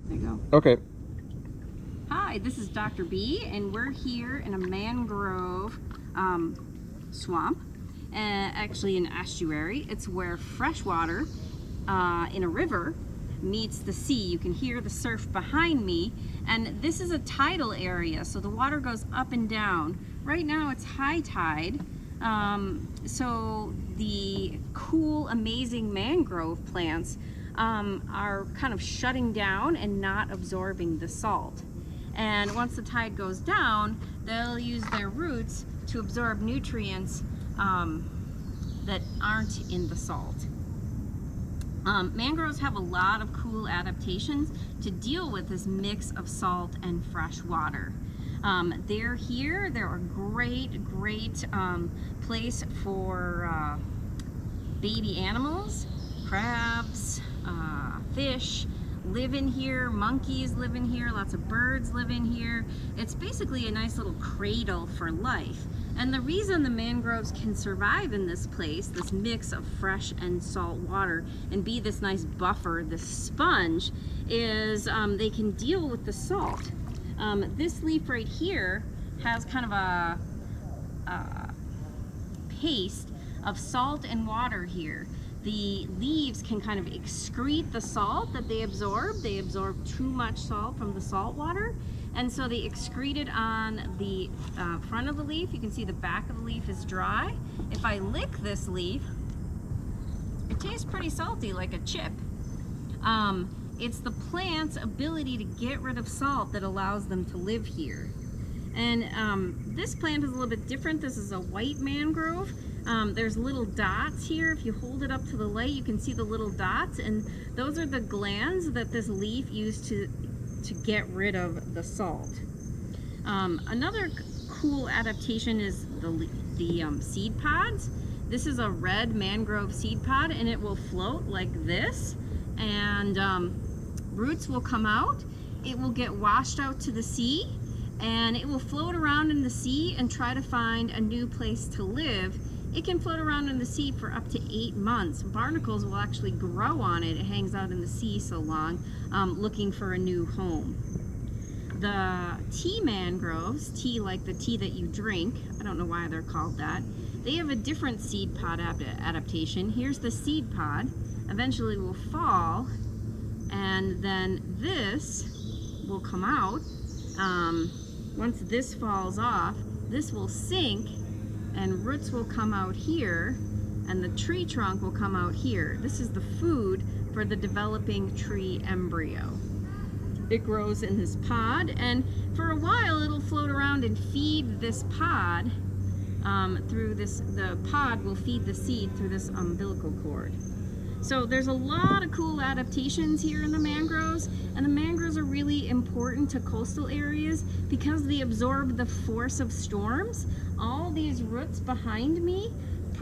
There you go. Okay. Hi, this is Dr. B, and we're here in a mangrove swamp, actually an estuary. It's where fresh water in a river meets the sea. You can hear the surf behind me, and this is a tidal area, so the water goes up and down. Right now it's high tide, so the cool, amazing mangrove plants are kind of shutting down and not absorbing the salt. And once the tide goes down, they'll use their roots to absorb nutrients that aren't in the salt. Mangroves have a lot of cool adaptations to deal with this mix of salt and fresh water. They're a great place for baby animals. Crabs, fish live in here, monkeys live in here, lots of birds live in here. It's basically a nice little cradle for life. And the reason the mangroves can survive in this place, this mix of fresh and salt water, and be this nice buffer, this sponge, is they can deal with the salt. This leaf right here has kind of a paste of salt and water here. The leaves can kind of excrete the salt that they absorb. They absorb too much salt from the salt water, and so they excrete it on the front of the leaf. You can see the back of the leaf is dry. If I lick this leaf, it tastes pretty salty, like a chip. It's the plant's ability to get rid of salt that allows them to live here. And this plant is a little bit different. This is a white mangrove. There's little dots here. If you hold it up to the light, you can see the little dots, and those are the glands that this leaf used to get rid of the salt. Another cool adaptation is the seed pods. This is a red mangrove seed pod, and it will float like this, and roots will come out. It will get washed out to the sea, and it will float around in the sea and try to find a new place to live. It can float around in the sea for up to 8 months. Barnacles will actually grow on it. It hangs out in the sea so long, looking for a new home. The tea mangroves, tea like the tea that you drink, I don't know why they're called that, they have a different seed pod adaptation. Here's the seed pod. Eventually will fall, and then this will come out. Once this falls off, this will sink, and roots will come out here, and the tree trunk will come out here. This is the food for the developing tree embryo. It grows in this pod, and for a while it'll float around and feed this pod through this. The pod will feed the seed through this umbilical cord. So there's a lot of cool adaptations here in the mangroves, and the mangroves are really important to coastal areas because they absorb the force of storms. All these roots behind me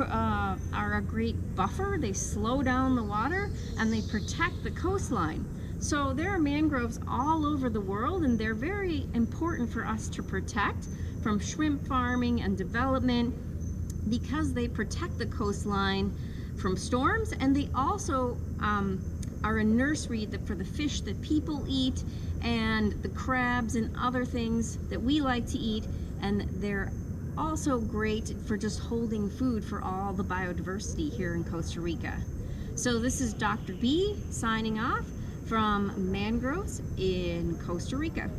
are a great buffer. They slow down the water and they protect the coastline. So there are mangroves all over the world, and they're very important for us to protect from shrimp farming and development because they protect the coastline from storms, and they also are a nursery for the fish that people eat and the crabs and other things that we like to eat, and they're also great for just holding food for all the biodiversity here in Costa Rica. So this is Dr. B signing off from Mangroves in Costa Rica.